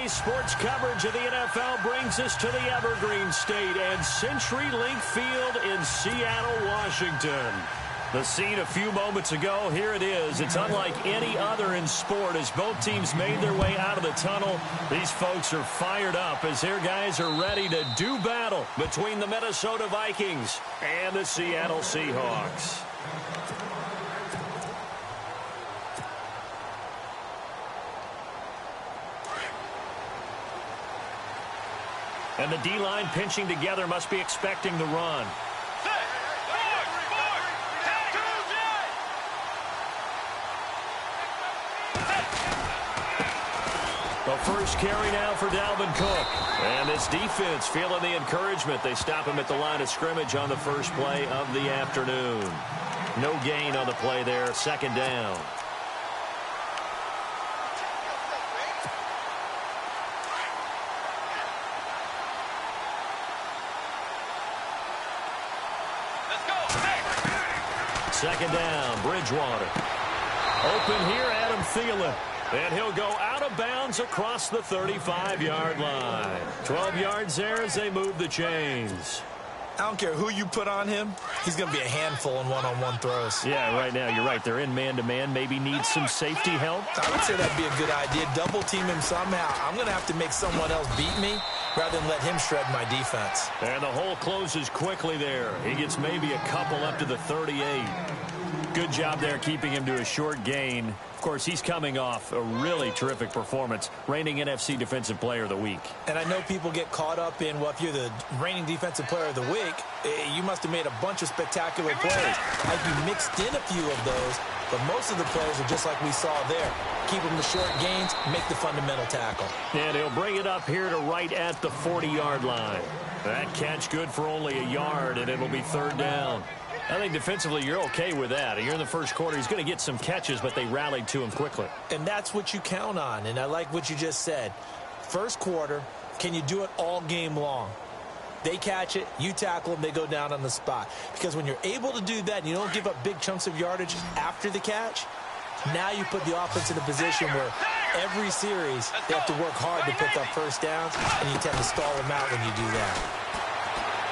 Today's sports coverage of the NFL brings us to the Evergreen State and CenturyLink Field in Seattle, Washington. The scene a few moments ago, here it is. It's unlike any other in sport as both teams made their way out of the tunnel. These folks are fired up as their guys are ready to do battle between the Minnesota Vikings and the Seattle Seahawks. And the D-line pinching together must be expecting the run. The first carry now for Dalvin Cook. And this defense feeling the encouragement. They stop him at the line of scrimmage on the first play of the afternoon. No gain on the play there. Second down. Second down, Bridgewater. Open here, Adam Thielen. And he'll go out of bounds across the 35-yard line. 12 yards there as they move the chains. I don't care who you put on him. He's going to be a handful in one-on-one throws. Yeah, right now, you're right. They're in man-to-man. Maybe need some safety help. I would say that'd be a good idea. Double team him somehow. I'm going to have to make someone else beat me rather than let him shred my defense. And the hole closes quickly there. He gets maybe a couple up to the 38. Good job there keeping him to a short gain. Of course, he's coming off a really terrific performance, reigning NFC Defensive Player of the Week. And I know people get caught up in, well, if you're the reigning Defensive Player of the Week, you must have made a bunch of spectacular plays. Like you mixed in a few of those, but most of the plays are just like we saw there. Keep them to short gains, make the fundamental tackle. And he'll bring it up here to right at the 40-yard line. That catch good for only a yard, and it'll be third down. I think defensively you're okay with that. You're in the first quarter. He's going to get some catches, but they rallied to him quickly. And that's what you count on, and I like what you just said. First quarter, can you do it all game long? They catch it, you tackle them, they go down on the spot. Because when you're able to do that and you don't give up big chunks of yardage after the catch, now you put the offense in a position where every series they have to work hard to pick up first downs, and you tend to stall them out when you do that.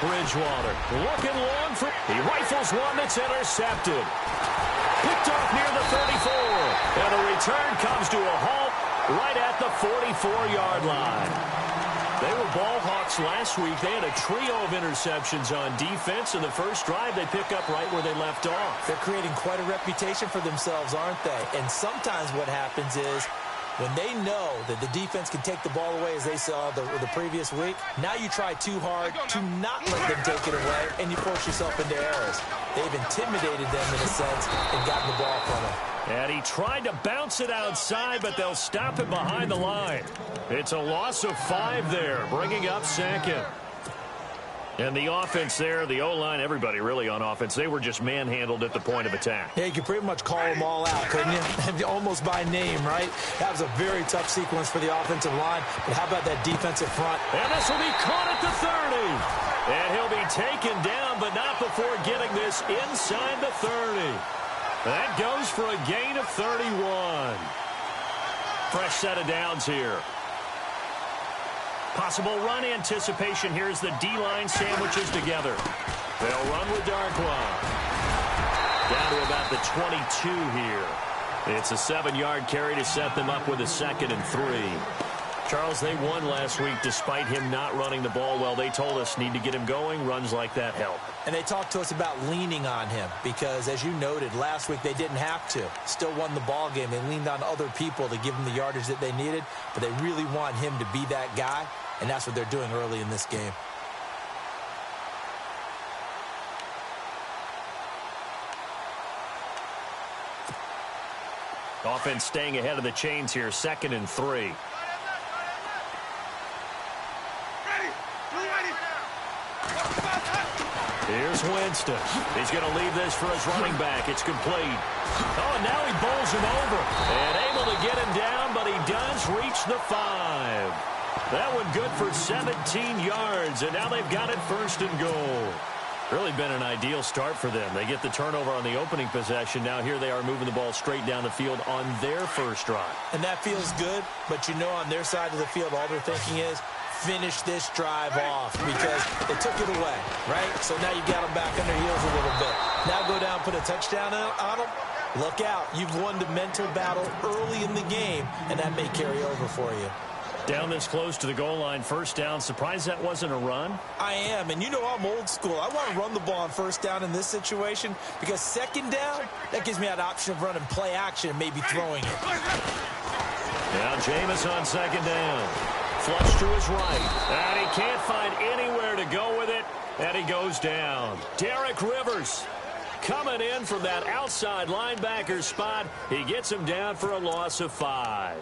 Bridgewater looking long for... He rifles one that's intercepted. Picked off near the 34. And the return comes to a halt right at the 44-yard line. They were ball hawks last week. They had a trio of interceptions on defense. In the first drive, they pick up right where they left off. They're creating quite a reputation for themselves, aren't they? And sometimes what happens is, when they know that the defense can take the ball away, as they saw the previous week, now you try too hard to not let them take it away, and you force yourself into errors. They've intimidated them in a sense and gotten the ball from them. And he tried to bounce it outside, but they'll stop it behind the line. It's a loss of 5 there, bringing up second. And the offense there, the O-line, everybody really on offense, they were just manhandled at the point of attack. Yeah, you could pretty much call them all out, couldn't you? Almost by name, right? That was a very tough sequence for the offensive line. But how about that defensive front? And this will be caught at the 30. And he'll be taken down, but not before getting this inside the 30. That goes for a gain of 31. Fresh set of downs here. Possible run anticipation. Here's the D-line sandwiches together. They'll run with Darkwa. Down to about the 22 here. It's a 7-yard carry to set them up with a 2nd and 3. Charles, they won last week despite him not running the ball well. They told us need to get him going. Runs like that help. And they talked to us about leaning on him because, as you noted, last week they didn't have to. Still won the ball game. They leaned on other people to give them the yardage that they needed, but they really want him to be that guy, and that's what they're doing early in this game. Offense staying ahead of the chains here, 2nd and 3. Here's Winston. He's going to leave this for his running back. It's complete. Oh, and now he bowls him over. And able to get him down, but he does reach the 5. That one good for 17 yards, and now they've got it 1st and goal. Really been an ideal start for them. They get the turnover on the opening possession. Now here they are moving the ball straight down the field on their first drive. And that feels good, but you know on their side of the field, all they're thinking is, finish this drive off because they took it away, right? So now you got them back on their heels a little bit. Now go down, put a touchdown on them. Look out. You've won the mental battle early in the game, and that may carry over for you. Down this close to the goal line, first down. Surprised that wasn't a run? I am, and you know I'm old school. I want to run the ball on first down in this situation because second down, that gives me that option of running play action and maybe throwing it. Now Jameis on second down. Flush to his right, and he can't find anywhere to go with it, and he goes down. Derek Rivers coming in from that outside linebacker spot. He gets him down for a loss of 5.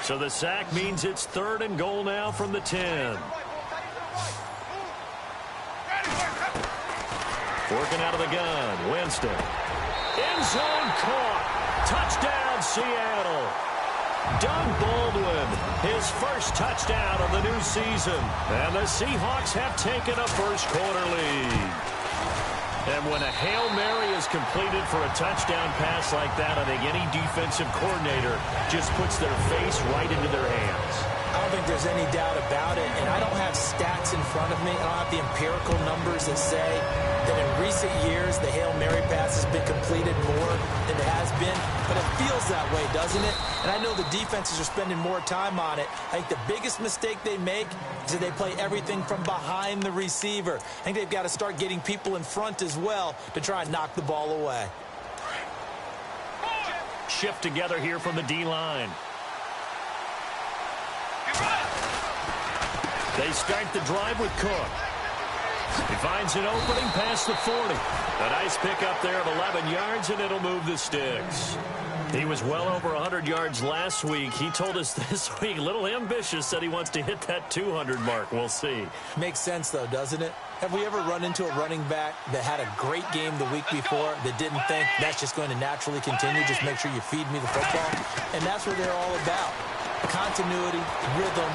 So the sack means it's 3rd and goal now from the 10. Working out of the gun, Winston. End zone caught. Touchdown, Seattle. Doug Baldwin, his first touchdown of the new season. And the Seahawks have taken a first-quarter lead. And when a Hail Mary is completed for a touchdown pass like that, I think any defensive coordinator just puts their face right into their hands. I don't think there's any doubt about it, and I don't have stats in front of me. I don't have the empirical numbers that say that in recent years the Hail Mary pass has been completed more than it has been, but it feels that way, doesn't it? And I know the defenses are spending more time on it. I think the biggest mistake they make is that they play everything from behind the receiver. I think they've got to start getting people in front as well to try and knock the ball away. Shift together here from the D-line. They start the drive with Cook. He finds an opening past the 40. A nice pickup there of 11 yards, and it'll move the sticks. He was well over 100 yards last week. He told us this week, a little ambitious, said he wants to hit that 200 mark. We'll see. Makes sense, though, doesn't it? Have we ever run into a running back that had a great game the week before that didn't think that's just going to naturally continue? Just make sure you feed me the football. And that's what they're all about. Continuity, rhythm,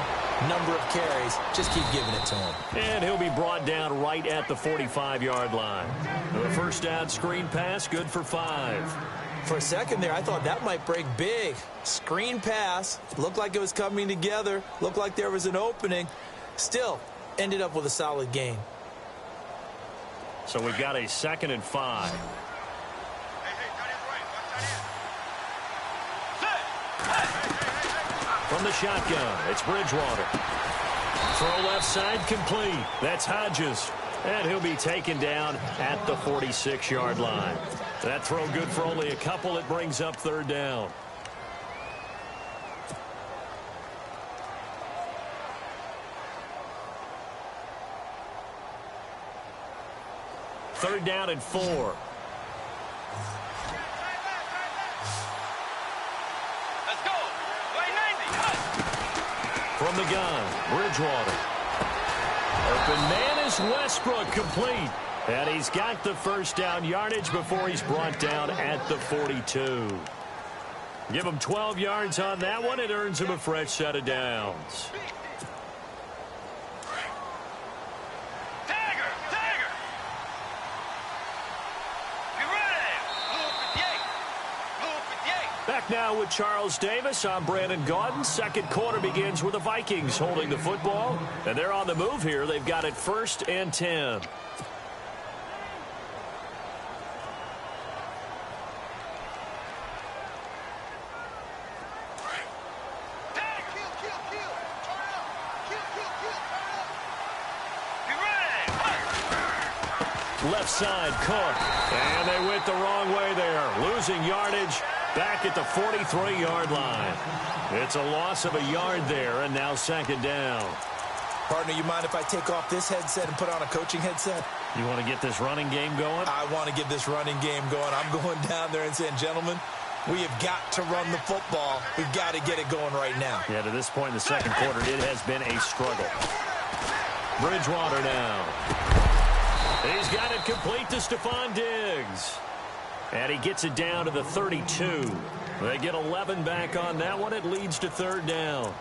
number of carries. Just keep giving it to him. And he'll be brought down right at the 45-yard line. The first down screen pass, good for 5. For a second there, I thought that might break big. Screen pass. Looked like it was coming together. Looked like there was an opening. Still, ended up with a solid gain. So we've got a 2nd and 5. From the shotgun, it's Bridgewater. Throw left side complete. That's Hodges. And he'll be taken down at the 46-yard line. That throw good for only a couple. It brings up 3rd down. Third down and 4. From the gun, Bridgewater. Open man is Westbrook, complete. And he's got the first down yardage before he's brought down at the 42. Give him 12 yards on that one. It earns him a fresh set of downs. Back now with Charles Davis. I'm Brandon Gaudin. Second quarter begins with the Vikings holding the football. And they're on the move here. They've got it 1st and 10. Left side, Cook. And they went the wrong way there. Losing yardage back at the 43-yard line. It's a loss of a yard there, and now 2nd down. Partner, you mind if I take off this headset and put on a coaching headset? You want to get this running game going? I want to get this running game going. I'm going down there and saying, gentlemen, we have got to run the football. We've got to get it going right now. Yeah, to this point in the second quarter, it has been a struggle. Bridgewater now. He's got it complete to Stephon Diggs. And he gets it down to the 32. They get 11 back on that one. It leads to third down.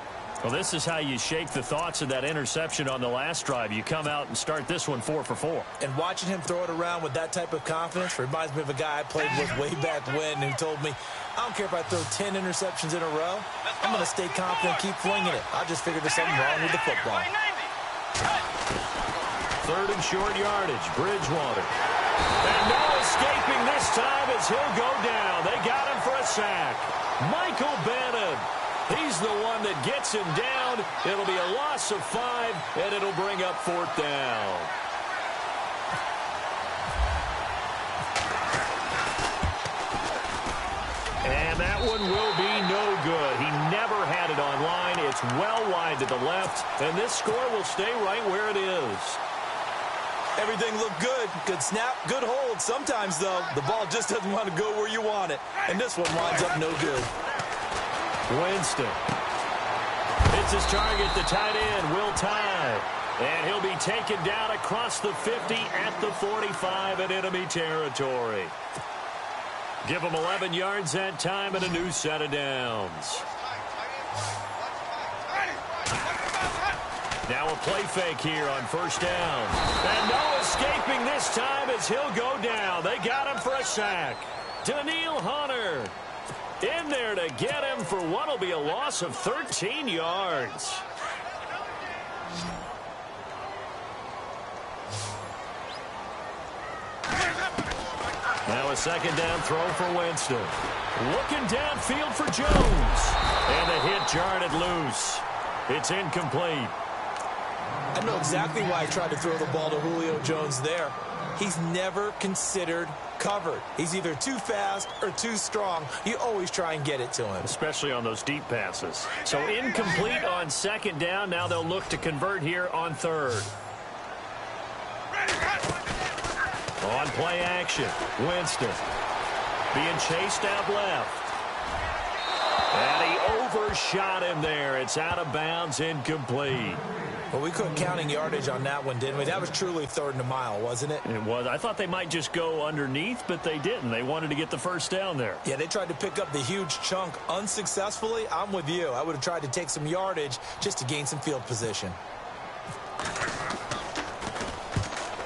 Well, this is how you shake the thoughts of that interception on the last drive. You come out and start this one 4 for 4. And watching him throw it around with that type of confidence reminds me of a guy I played with way back when who told me, I don't care if I throw 10 interceptions in a row. I'm going to stay confident, keep flinging it. I just figured there's something wrong with the football. Third and short yardage, Bridgewater. And no escaping this time as he'll go down. They got him for a sack. Michael Bannon. He's the one that gets him down. It'll be a loss of 5, and it'll bring up fourth down. And that one will be no good. He never had it on line. It's well wide to the left, and this score will stay right where it is. Everything looked good. Good snap, good hold. Sometimes, though, the ball just doesn't want to go where you want it. And this one winds up no good. Winston. It's his target, the tight end, Will Tye. And he'll be taken down across the 50 at the 45 in enemy territory. Give him 11 yards that time and a new set of downs. Now a play fake here on first down. And no escaping this time as he'll go down. They got him for a sack. Daniil Hunter in there to get him for what will be a loss of 13 yards. Now a second down throw for Winston. Looking downfield for Jones. And the hit jarred it loose. It's incomplete. I know exactly why he tried to throw the ball to Julio Jones there. He's never considered covered. He's either too fast or too strong. You always try and get it to him. Especially on those deep passes. So incomplete on second down. Now they'll look to convert here on third. On play action, Winston being chased out left. And he overshot him there. It's out of bounds, incomplete. Well, we couldn't counting yardage on that one, didn't we? That was truly third and a mile, wasn't it? It was. I thought they might just go underneath, but they didn't. They wanted to get the first down there. Yeah, they tried to pick up the huge chunk unsuccessfully. I'm with you. I would have tried to take some yardage just to gain some field position.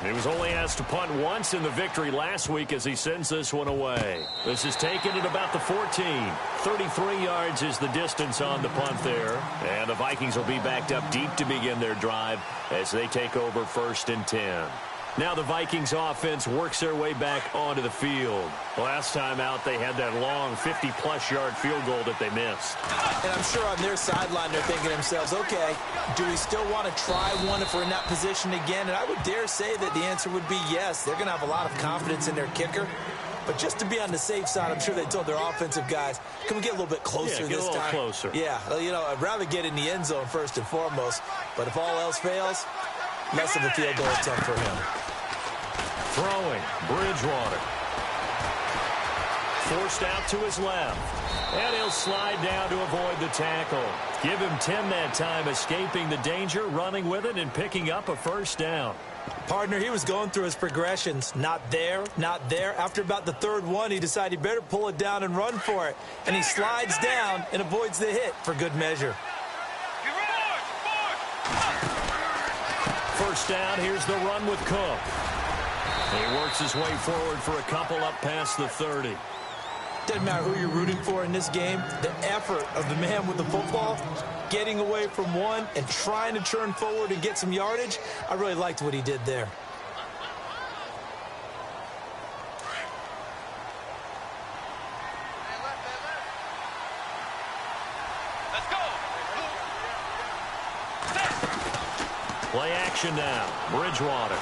He was only asked to punt once in the victory last week as he sends this one away. This is taken at about the 14. 33 yards is the distance on the punt there. And the Vikings will be backed up deep to begin their drive as they take over first and 10. Now the Vikings offense works their way back onto the field. Last time out, they had that long 50-plus yard field goal that they missed. And I'm sure on their sideline, they're thinking to themselves, okay, do we still want to try one if we're in that position again? And I would dare say that the answer would be yes. They're going to have a lot of confidence in their kicker. But just to be on the safe side, I'm sure they told their offensive guys, can we get a little bit closer this time? Get a little closer. Yeah, you know, I'd rather get in the end zone first and foremost. But if all else fails, less of a field goal attempt for him. Throwing, Bridgewater. Forced out to his left. And he'll slide down to avoid the tackle. Give him 10 that time, escaping the danger, running with it, and picking up a first down. Partner, he was going through his progressions. Not there, not there. After about the third one, he decided he better pull it down and run for it. And he slides down and avoids the hit for good measure. First down, here's the run with Cook. He works his way forward for a couple up past the 30. Doesn't matter who you're rooting for in this game. The effort of the man with the football, getting away from one and trying to turn forward and get some yardage, I really liked what he did there. Let's go. Play action now. Bridgewater.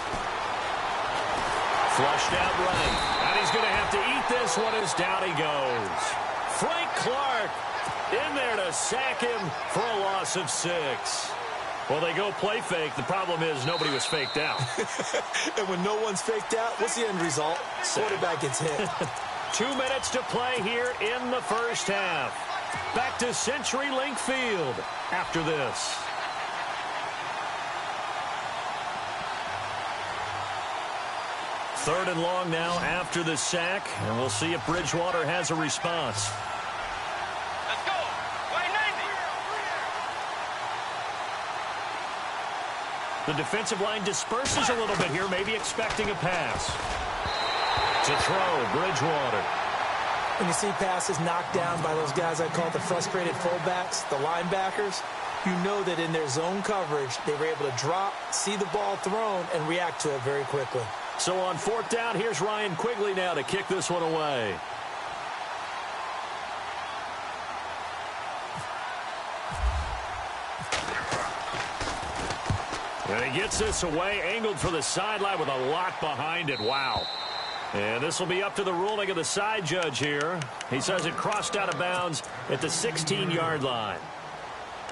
Flushed out right. And he's going to have to eat this one as down he goes. Frank Clark in there to sack him for a loss of 6. Well, they go play fake. The problem is nobody was faked out. And when no one's faked out, what's the end result? Quarterback gets hit. 2 minutes to play here in the first half. Back to CenturyLink Field after this. 3rd and long now after the sack, and we'll see if Bridgewater has a response. Let's go. Right 90. The defensive line disperses a little bit here, maybe expecting a pass. To throw, Bridgewater. When you see passes knocked down by those guys I call the frustrated fullbacks, the linebackers, you know that in their zone coverage, they were able to drop, see the ball thrown, and react to it very quickly. So on 4th down, here's Ryan Quigley now to kick this one away. And he gets this away, angled for the sideline with a lot behind it. Wow. And this will be up to the ruling of the side judge here. He says it crossed out of bounds at the 16-yard line.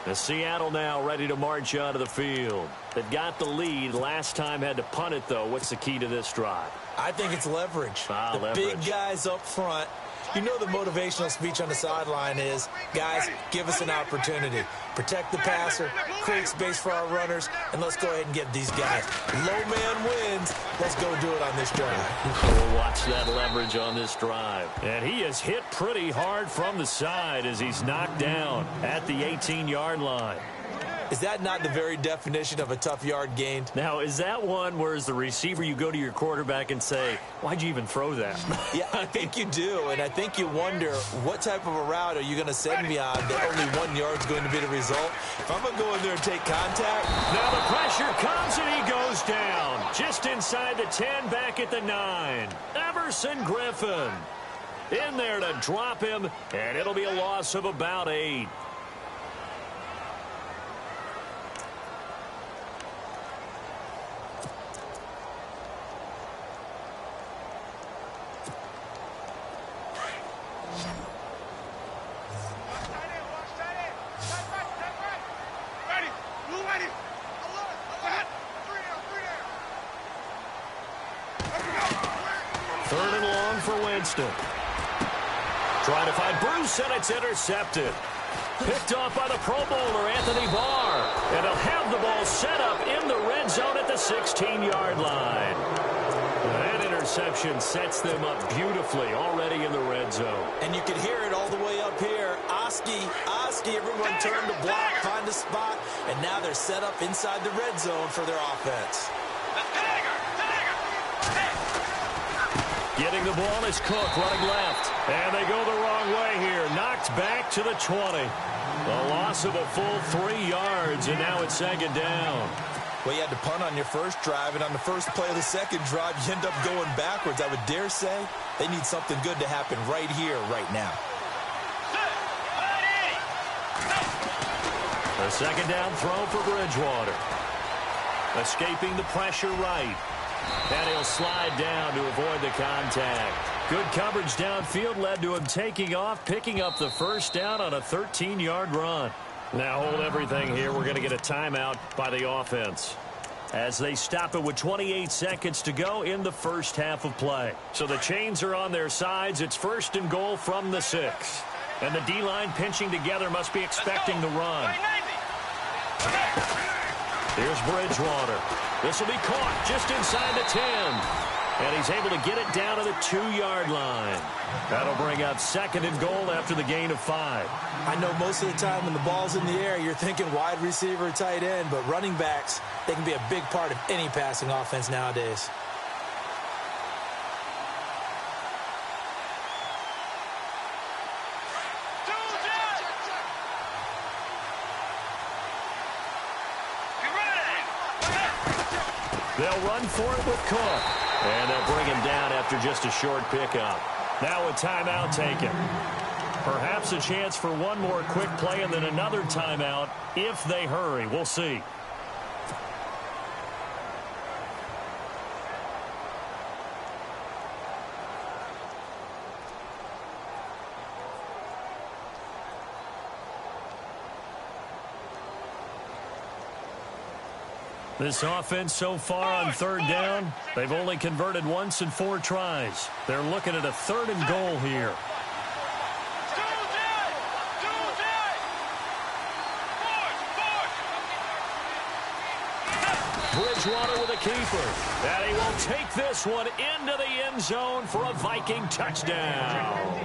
The Seattle now ready to march onto the field. They've got the lead. Last time had to punt it, though. What's the key to this drive? I think it's leverage. The big guys up front. You know the motivational speech on the sideline is, guys, give us an opportunity. Protect the passer, create space for our runners, and let's go ahead and get these guys. Low man wins. Let's go do it on this drive. We'll watch that leverage on this drive. And he is hit pretty hard from the side as he's knocked down at the 18-yard line. Is that not the very definition of a tough yard gained? Now, is that one where as the receiver you go to your quarterback and say, why'd you even throw that? Yeah, I think you do, and I think you wonder what type of a route are you going to send me on that only 1 yard's going to be the result? If I'm going to go in there and take contact. Now the pressure comes and he goes down. Just inside the 10, back at the 9. Everson Griffin in there to drop him, and it'll be a loss of about 8. Trying to find Bruce, and it's intercepted. Picked off by the Pro Bowler, Anthony Barr. And he'll have the ball set up in the red zone at the 16-yard line. That interception sets them up beautifully already in the red zone. And you can hear it all the way up here. Oski, everyone turned to block, find a spot, and now they're set up inside the red zone for their offense. Getting the ball is Cook running left. And they go the wrong way here. Knocked back to the 20. A loss of a full 3 yards, and now it's 2nd down. Well, you had to punt on your first drive, and on the first play of the second drive, you end up going backwards. I would dare say they need something good to happen right here, right now. A 2nd down throw for Bridgewater. Escaping the pressure right. And he'll slide down to avoid the contact. Good coverage downfield led to him taking off, picking up the 1st down on a 13-yard run. Now hold everything here. We're going to get a timeout by the offense as they stop it with 28 seconds to go in the first half of play. So the chains are on their sides. It's 1st and goal from the 6. And the D-line pinching together must be expecting the run. Here's Bridgewater. This will be caught just inside the 10. And he's able to get it down to the 2-yard line. That'll bring up 2nd and goal after the gain of 5. I know most of the time when the ball's in the air, you're thinking wide receiver, tight end, but running backs, they can be a big part of any passing offense nowadays. They'll run for it with Cook. And they'll bring him down after just a short pickup. Now a timeout taken. Perhaps a chance for one more quick play and then another timeout if they hurry. We'll see. This offense so far on 3rd down, they've only converted once in 4 tries. They're looking at a 3rd and goal here. Bridgewater with a keeper. And he will take this one into the end zone for a Viking touchdown.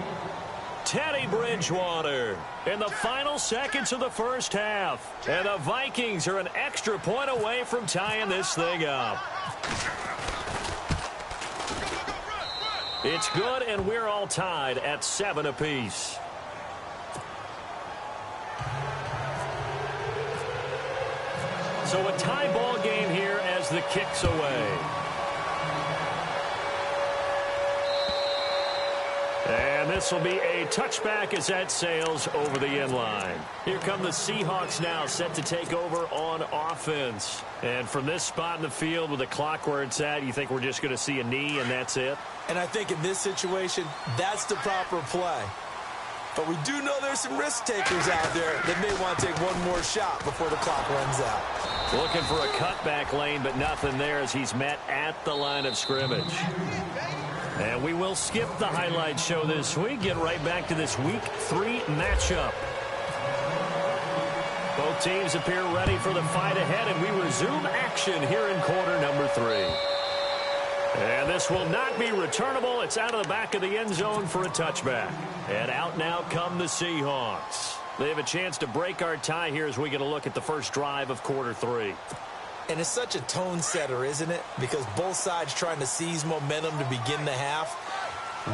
Teddy Bridgewater in the final seconds of the first half. And the Vikings are an extra point away from tying this thing up. It's good, and we're all tied at 7 apiece. So a tie ball game here as the kick's away. And this will be a touchback as that sails over the end line. Here come the Seahawks now, set to take over on offense. And from this spot in the field with the clock where it's at, you think we're just going to see a knee and that's it? And I think in this situation, that's the proper play. But we do know there's some risk takers out there that may want to take one more shot before the clock runs out. Looking for a cutback lane, but nothing there as he's met at the line of scrimmage. And we will skip the highlight show this week. Get right back to this Week 3 matchup. Both teams appear ready for the fight ahead, and we resume action here in quarter number 3. And this will not be returnable. It's out of the back of the end zone for a touchback. And out now come the Seahawks. They have a chance to break our tie here as we get a look at the first drive of quarter 3. And it's such a tone setter, isn't it? Because both sides trying to seize momentum to begin the half.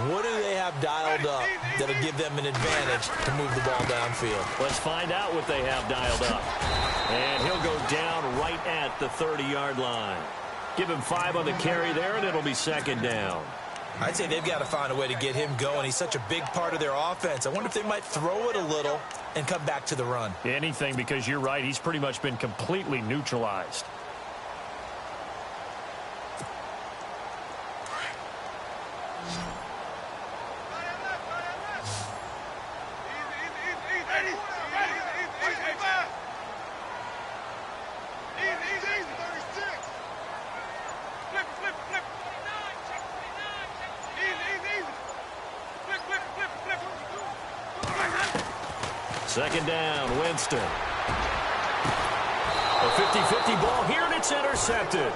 What do they have dialed up that'll give them an advantage to move the ball downfield? Let's find out what they have dialed up. And he'll go down right at the 30-yard line. Give him 5 on the carry there, and it'll be second down. I'd say they've got to find a way to get him going. He's such a big part of their offense. I wonder if they might throw it a little and come back to the run. Anything, because you're right. He's pretty much been completely neutralized. Second down, Winston. A 50-50 ball here, and it's intercepted.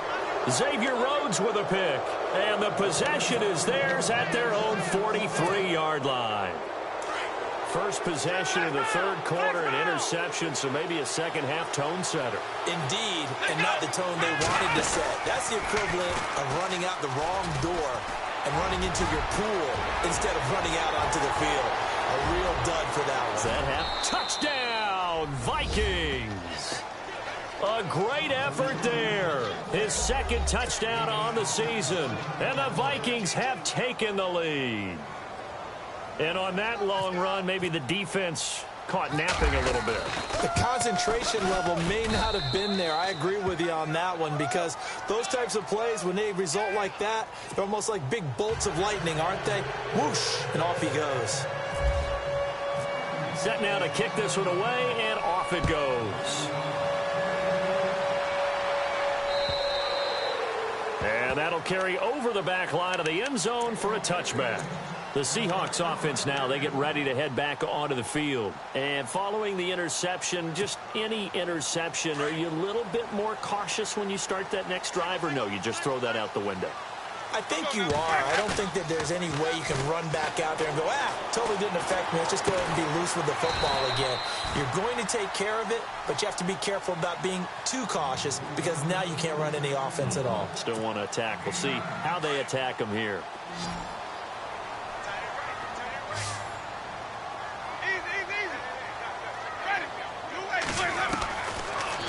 Xavier Rhodes with a pick. And the possession is theirs at their own 43-yard line. First possession of the third quarter, an interception, so maybe a second-half tone setter. Indeed, and not the tone they wanted to set. That's the equivalent of running out the wrong door and running into your pool instead of running out onto the field. A real dud for that one. That half touchdown, Vikings. A great effort there. His second touchdown on the season. And the Vikings have taken the lead. And on that long run, maybe the defense caught napping a little bit. The concentration level may not have been there. I agree with you on that one, because those types of plays, when they result like that, they're almost like big bolts of lightning, aren't they? Whoosh, and off he goes. Set now to kick this one away, and off it goes. And that'll carry over the back line of the end zone for a touchback. The Seahawks offense now, they get ready to head back onto the field. And following the interception, just any interception, are you a little bit more cautious when you start that next drive, or no, you just throw that out the window? I think you are. I don't think that there's any way you can run back out there and go, totally didn't affect me. Let's just go ahead and be loose with the football again. You're going to take care of it, but you have to be careful about being too cautious, because now you can't run any offense at all. Still want to attack. We'll see how they attack them here.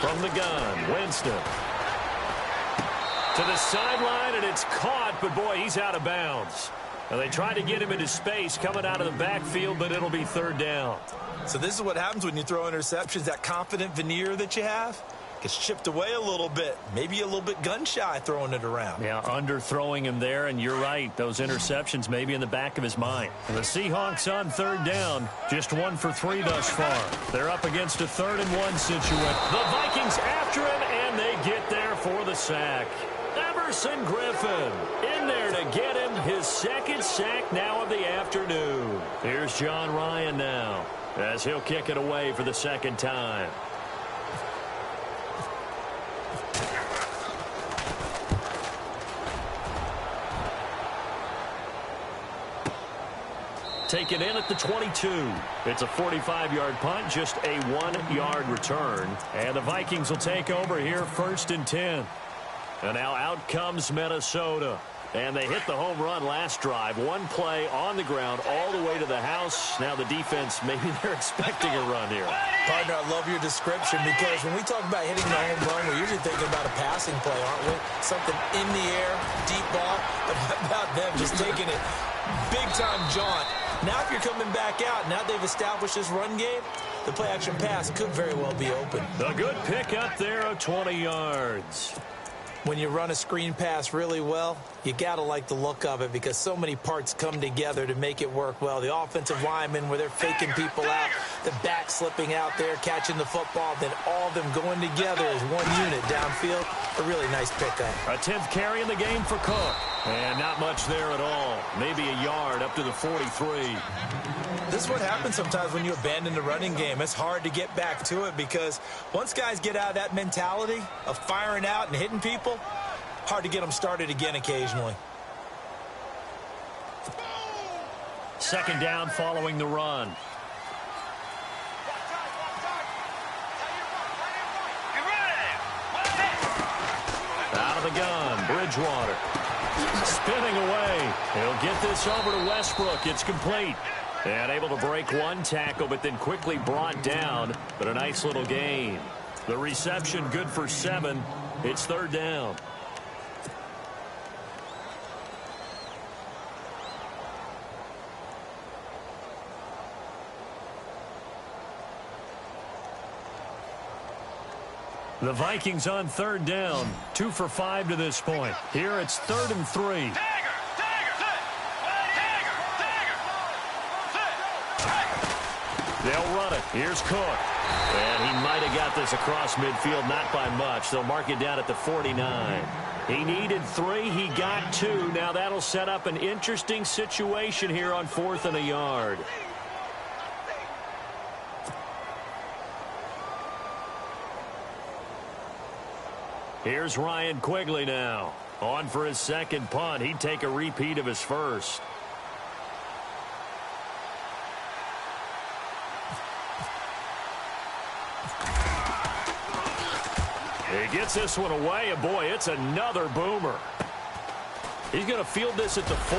From the gun, Winston. To the sideline, and it's caught, but boy, he's out of bounds. And they tried to get him into space coming out of the backfield, but it'll be third down. So this is what happens when you throw interceptions. That confident veneer that you have gets chipped away a little bit. Maybe a little bit gun-shy throwing it around. Yeah, underthrowing him there, and you're right. Those interceptions may be in the back of his mind. And the Seahawks on third down, just 1 for 3 thus far. They're up against a 3rd and 1 situation. The Vikings after him, and they get there for the sack. Everson Griffin in there to get him his second sack now of the afternoon. Here's John Ryan now as he'll kick it away for the second time. take it in at the 22. It's a 45-yard punt, just a 1-yard return. And the Vikings will take over here 1st and 10. And now out comes Minnesota. And they hit the home run last drive. One play on the ground all the way to the house. Now the defense, maybe they're expecting a run here. Partner, I love your description because when we talk about hitting the home run, we're usually thinking about a passing play, aren't we? Something in the air, deep ball. But how about them just taking it big-time jaunt? Now if you're coming back out, now they've established this run game, the play-action pass could very well be open. A good pick up there of 20 yards. When you run a screen pass really well, you got to like the look of it because so many parts come together to make it work well. The offensive linemen where they're faking people out, the back slipping out there, catching the football, then all of them going together as one unit downfield. A really nice pickup. A 10th carry in the game for Cook. And not much there at all. Maybe a yard up to the 43. This is what happens sometimes when you abandon the running game. It's hard to get back to it because once guys get out of that mentality of firing out and hitting people, hard to get them started again occasionally. 2nd down following the run. Out of the gun, Bridgewater. Spinning away. He'll get this over to Westbrook. It's complete. And able to break one tackle, but then quickly brought down. But a nice little gain. The reception good for 7. It's 3rd down. The Vikings on 3rd down. 2 for 5 to this point. Here it's 3rd and 3. They'll run it. Here's Cook. And he might have got this across midfield, not by much. They'll mark it down at the 49. He needed 3. He got 2. Now that'll set up an interesting situation here on 4th and a yard. Here's Ryan Quigley now. On for his 2nd punt. He'd take a repeat of his 1st. He gets this one away, and boy, it's another boomer. He's going to field this at the 4.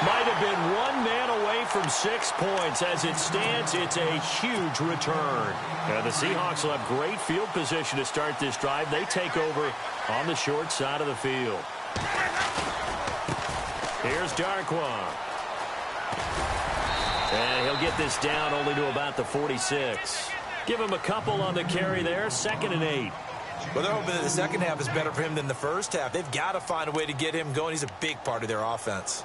Might have been one man away from 6 points. As it stands, it's a huge return. And the Seahawks will have great field position to start this drive. They take over on the short side of the field. Here's Darkwa. And he'll get this down only to about the 46. Give him a couple on the carry there. 2nd and 8. Well, they're hoping that the second half is better for him than the first half. They've got to find a way to get him going. He's a big part of their offense.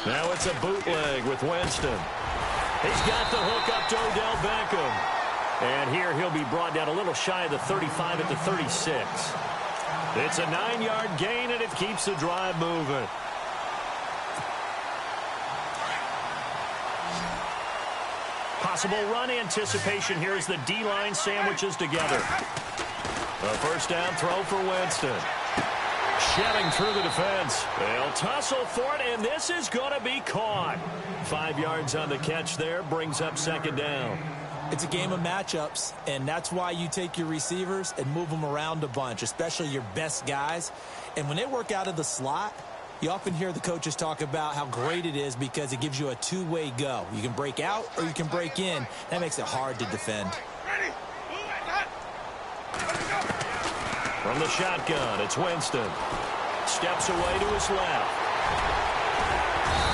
Now it's a bootleg with Winston. He's got the hook up to Odell Beckham. And here he'll be brought down a little shy of the 35 at the 36. It's a 9-yard gain, and it keeps the drive moving. Possible run anticipation here as the D-line sandwiches together. A 1st down throw for Winston. Shedding through the defense. They'll tussle for it, and this is going to be caught. 5 yards on the catch there, brings up 2nd down. It's a game of matchups, and that's why you take your receivers and move them around a bunch, especially your best guys. And when they work out of the slot, you often hear the coaches talk about how great it is because it gives you a two-way go. You can break out or you can break in. That makes it hard to defend. From the shotgun, it's Winston. Steps away to his left.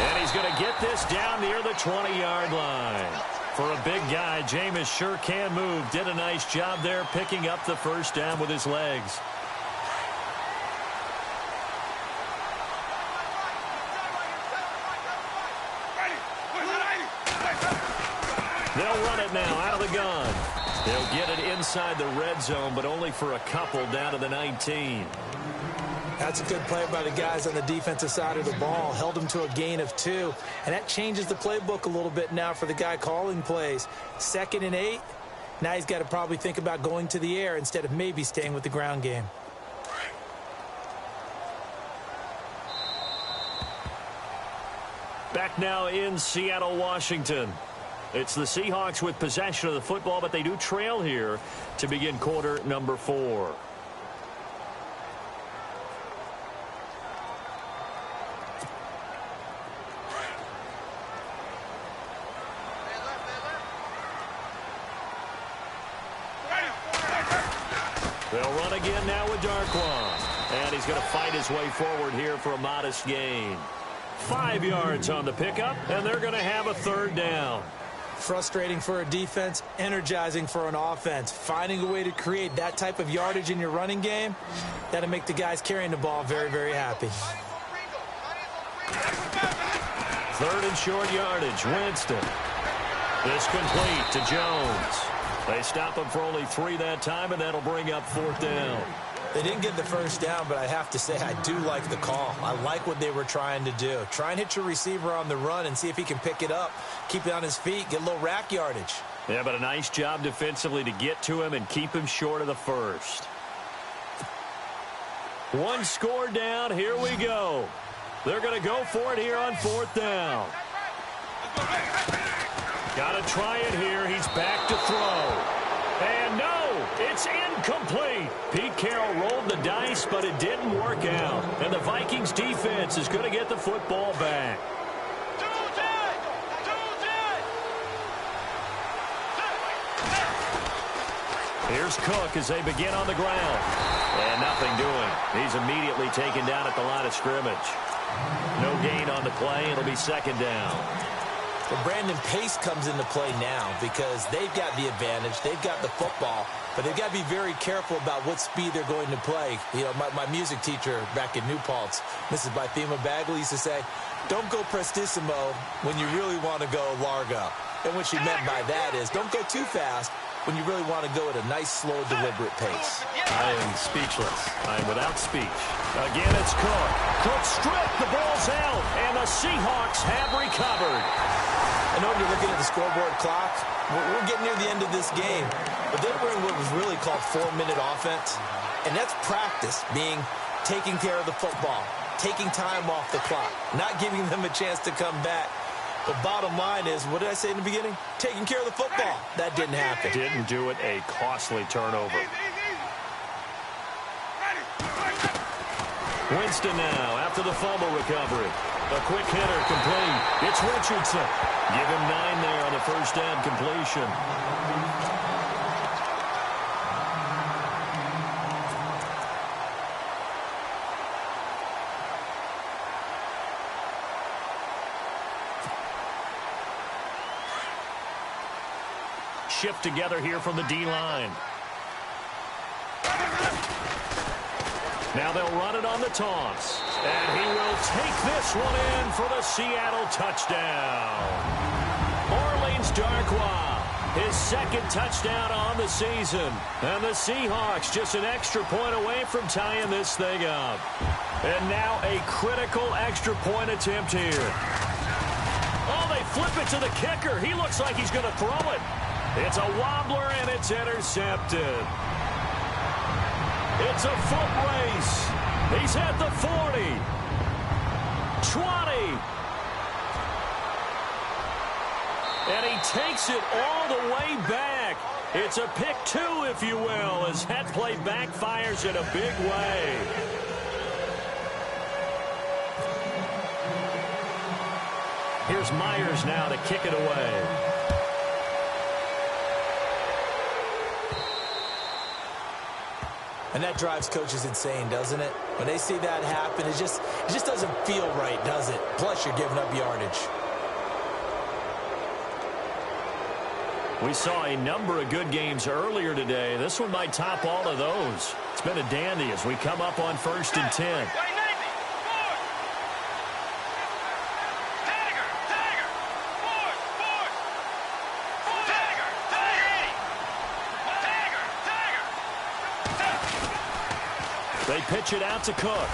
And he's going to get this down near the 20-yard line. For a big guy, Jameis sure can move. Did a nice job there picking up the 1st down with his legs. They'll run it now out of the gun. They'll get it inside the red zone, but only for a couple down to the 19. That's a good play by the guys on the defensive side of the ball. Held them to a gain of 2. And that changes the playbook a little bit now for the guy calling plays. 2nd and 8. Now he's got to probably think about going to the air instead of maybe staying with the ground game. Back now in Seattle, Washington. It's the Seahawks with possession of the football, but they do trail here to begin quarter number 4. They'll run again now with Darquan. And he's going to fight his way forward here for a modest gain. 5 yards on the pickup, and they're going to have a 3rd down. Frustrating for a defense, energizing for an offense. Finding a way to create that type of yardage in your running game, that'll make the guys carrying the ball very, very happy. 3rd and short yardage. Winston. This complete to Jones. They stop him for only 3 that time, and that'll bring up 4th down. They didn't get the 1st down, but I have to say I do like the call. I like what they were trying to do. Try and hit your receiver on the run and see if he can pick it up, keep it on his feet, get a little rack yardage. Yeah, but a nice job defensively to get to him and keep him short of the 1st. 1 score down. Here we go. They're going to go for it here on 4th down. Got to try it here. He's back to throw. And no, it's incomplete. Pete Carroll rolled the dice, but it didn't work out. And the Vikings defense is going to get the football back. Here's Cook as they begin on the ground. And nothing doing. He's immediately taken down at the line of scrimmage. No gain on the play. It'll be 2nd down. Well, Brandon, pace comes into play now because they've got the advantage. They've got the football, but they've got to be very careful about what speed they're going to play. You know, my music teacher back in New Paltz, Mrs. Bythema Bagley, used to say, don't go prestissimo when you really want to go largo. And what she meant by that is don't go too fast when you really want to go at a nice, slow, deliberate pace. I am speechless. I am without speech. Again, it's Cook. Cook stripped. The ball's out, and the Seahawks have recovered. I know you're looking at the scoreboard clock. We're getting near the end of this game. But then we're in what was really called 4-minute offense. And that's practice, being taking care of the football, taking time off the clock, not giving them a chance to come back. But bottom line is, what did I say in the beginning? Taking care of the football. That didn't happen. Didn't do it. A costly turnover. Winston now after the fumble recovery. A quick hitter complete. It's Richardson. Give him 9 there on the 1st down completion. Shift together here from the D-line. Now they'll run it on the toss. And he will take this one in for the Seattle touchdown. Orleans Darquan, his 2nd touchdown on the season. And the Seahawks just an extra point away from tying this thing up. And now a critical extra point attempt here. Oh, they flip it to the kicker. He looks like he's going to throw it. It's a wobbler, and it's intercepted. It's a foot race. He's at the 40. 20. And he takes it all the way back. It's a pick 2, if you will, as that play backfires in a big way. Here's Myers now to kick it away. And that drives coaches insane, doesn't it? When they see that happen, it just doesn't feel right, does it? Plus, you're giving up yardage. We saw a number of good games earlier today. This one might top all of those. It's been a dandy as we come up on 1st and 10. They pitch it out to Cook.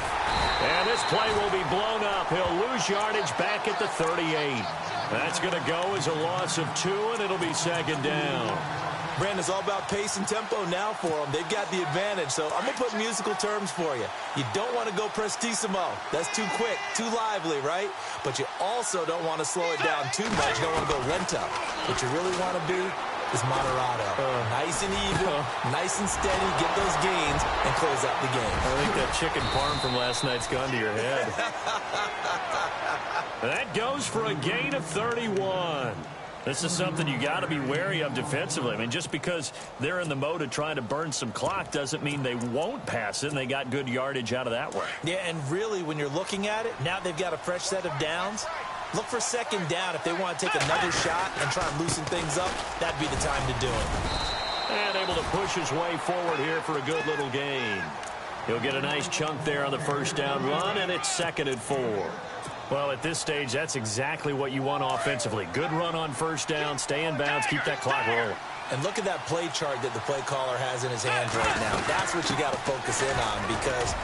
And this play will be blown up. He'll lose yardage back at the 38. That's going to go as a loss of 2, and it'll be second down. Brandon, it's all about pace and tempo now for them. They've got the advantage, so I'm going to put musical terms for you. You don't want to go prestissimo. That's too quick, too lively, right? But you also don't want to slow it down too much. You don't want to go lento. What you really want to be is moderato. Nice and even, nice and steady, get those gains, and close out the game. I think that chicken parm from last night's gone to your head. That goes for a gain of 31. This is something you got to be wary of defensively. I mean, just because they're in the mode of trying to burn some clock doesn't mean they won't pass it, and they got good yardage out of that way. Yeah, and really, when you're looking at it, now they've got a fresh set of downs. Look for second down if they want to take another shot and try and loosen things up. That'd be the time to do it. And able to push his way forward here for a good little gain. He'll get a nice chunk there on the first down run, and it's 2nd and 4. Well, at this stage, that's exactly what you want offensively. Good run on first down, stay in bounds, keep that clock rolling. And look at that play chart that the play caller has in his hands right now. That's what you got to focus in on because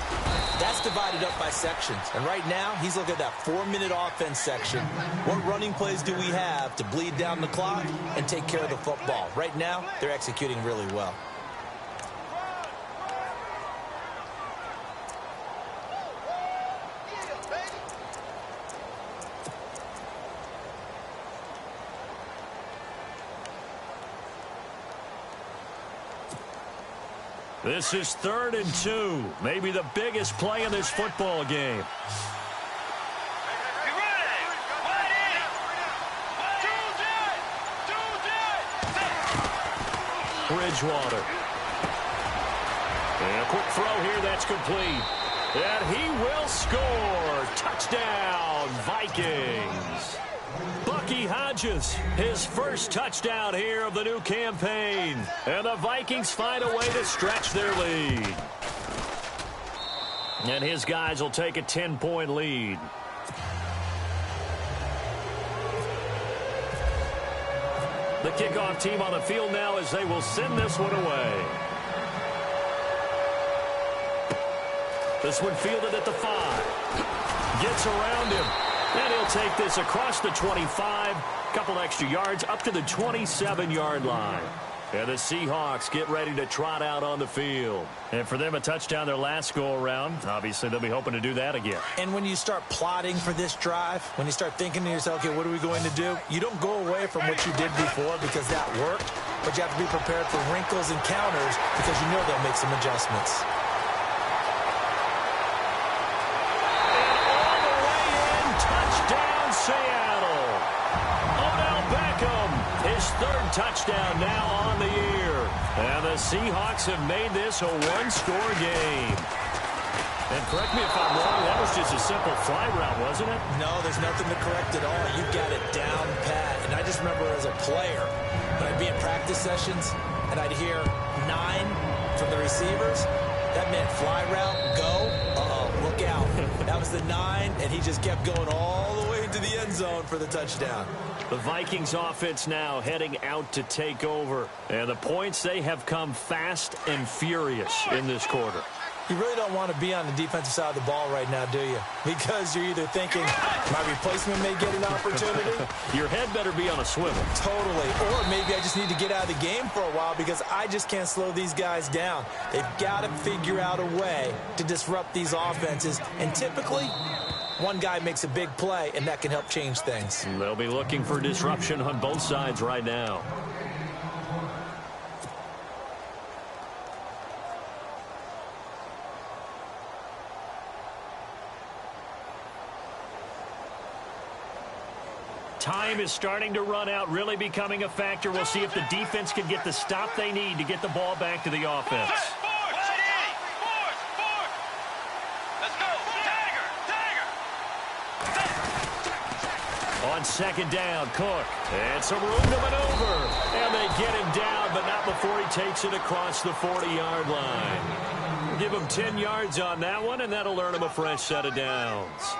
that's divided up by sections. And right now, he's looking at that 4-minute offense section. What running plays do we have to bleed down the clock and take care of the football? Right now, they're executing really well. This is 3rd and 2. Maybe the biggest play in this football game. Bridgewater. And a quick throw here, that's complete. And he will score. Touchdown, Vikings. Bucky Hodges, his first touchdown here of the new campaign. And the Vikings find a way to stretch their lead. And his guys will take a 10-point lead. The kickoff team on the field now as they will send this one away. This one fielded at the 5. Gets around him. And he'll take this across the 25. Couple extra yards up to the 27-yard line. And the Seahawks get ready to trot out on the field. And for them, a touchdown their last go-around. Obviously, they'll be hoping to do that again. And when you start plotting for this drive, when you start thinking to yourself, okay, what are we going to do? You don't go away from what you did before because that worked. But you have to be prepared for wrinkles and counters because you know they'll make some adjustments. Seattle. Odell Beckham, his 3rd touchdown now on the year. And the Seahawks have made this a one-score game. And correct me if I'm wrong, that was just a simple fly route, wasn't it? No, there's nothing to correct at all. You've got it down pat. And I just remember as a player, when I'd be in practice sessions and I'd hear 9 from the receivers, that meant fly route, go, look out. That was the 9, and he just kept going all the way into the end zone for the touchdown. The Vikings offense now heading out to take over. And the points, they have come fast and furious in this quarter. You really don't want to be on the defensive side of the ball right now, do you? Because you're either thinking, my replacement may get an opportunity. Your head better be on a swivel. Totally. Or maybe I just need to get out of the game for a while because I just can't slow these guys down. They've got to figure out a way to disrupt these offenses. And typically, one guy makes a big play, and that can help change things. They'll be looking for disruption on both sides right now. Time is starting to run out, really becoming a factor. We'll see if the defense can get the stop they need to get the ball back to the offense. Let's go. Tiger. On second down, Cook. And some room to maneuver. And they get him down, but not before he takes it across the 40-yard line. Give him 10 yards on that one, and that'll earn him a fresh set of downs.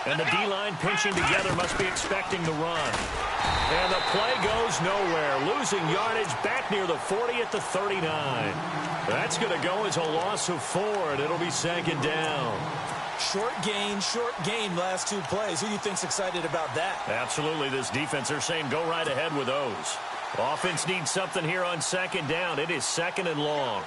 And the D-line pinching together must be expecting the run. And the play goes nowhere. Losing yardage back near the 40 at the 39. That's going to go as a loss of 4, and it'll be second down. Short gain last 2 plays. Who do you think's excited about that? Absolutely. This defense, they're saying go right ahead with those. Offense needs something here on second down. It is second and long.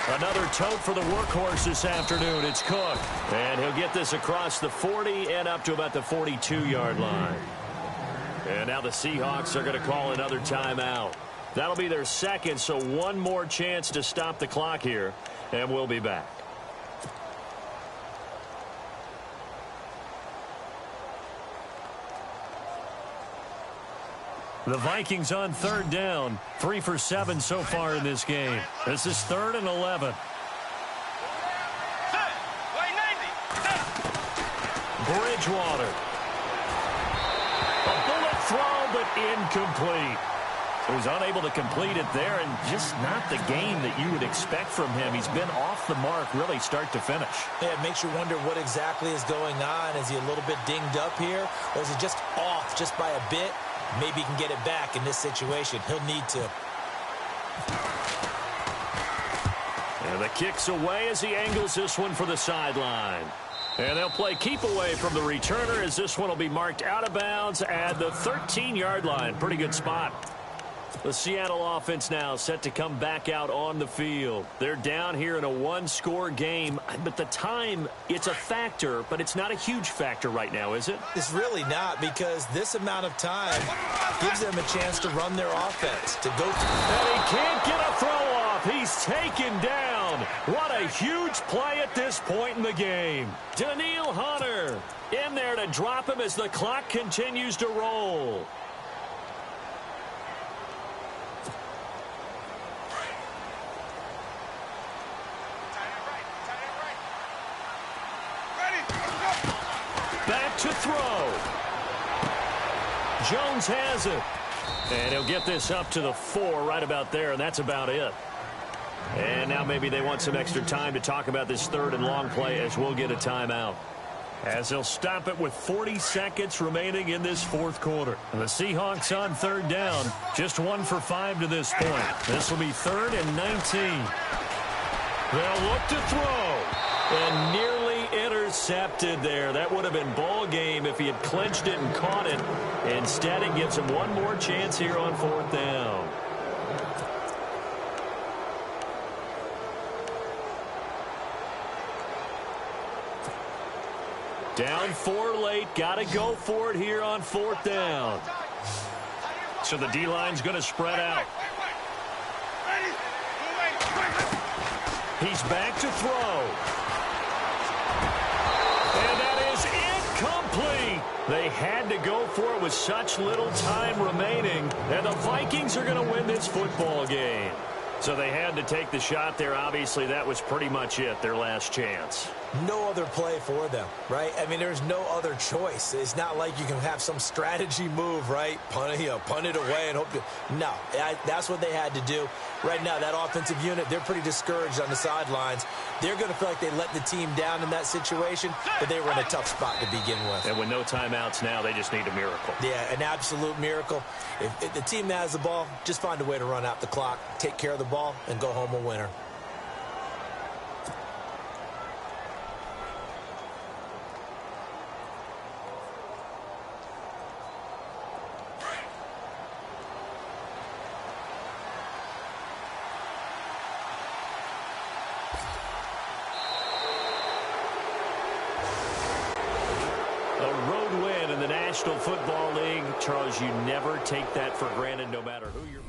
Another tote for the workhorse this afternoon. It's Cook. And he'll get this across the 40 and up to about the 42-yard line. And now the Seahawks are going to call another timeout. That'll be their second, so one more chance to stop the clock here. And we'll be back. The Vikings on third down. 3 for 7 so far in this game. This is 3rd and 11. Bridgewater. A bullet throw, but incomplete. He was unable to complete it there, and just not the game that you would expect from him. He's been off the mark really start to finish. Yeah, it makes you wonder what exactly is going on. Is he a little bit dinged up here, or is he just off just by a bit? Maybe he can get it back in this situation. He'll need to. And the kick's away as he angles this one for the sideline. And they'll play keep away from the returner as this one will be marked out of bounds at the 13-yard line. Pretty good spot. The Seattle offense now set to come back out on the field. They're down here in a one-score game, but the time, it's a factor, but it's not a huge factor right now, is it? It's really not, because this amount of time gives them a chance to run their offense, to go through. And he can't get a throw off. He's taken down. What a huge play at this point in the game. Daniil Hunter in there to drop him as the clock continues to roll. Back to throw. Jones has it. And he'll get this up to the 4 right about there, and that's about it. And now maybe they want some extra time to talk about this 3rd and long play as we'll get a timeout. As they'll stop it with 40 seconds remaining in this 4th quarter. And the Seahawks on 3rd down, just 1 for 5 to this point. This will be 3rd and 19. They'll look to throw. And nearly intercepted there. That would have been ball game if he had clinched it and caught it. Instead, it gives him one more chance here on 4th down. Down 4 late. Got to go for it here on 4th down. So the D-line's going to spread out. He's back to throw. And that is incomplete. They had to go for it with such little time remaining. And the Vikings are going to win this football game. So they had to take the shot there. Obviously, that was pretty much it, their last chance. No other play for them, right? I mean, there's no other choice. It's not like you can have some strategy move, right? Punt it away and hope to. No, that's what they had to do. Right now, that offensive unit, they're pretty discouraged on the sidelines. They're going to feel like they let the team down in that situation, but they were in a tough spot to begin with. And with no timeouts now, they just need a miracle. Yeah, an absolute miracle. If the team that has the ball, just find a way to run out the clock, take care of the ball, and go home a winner. National Football League, Charles, you never take that for granted no matter who you're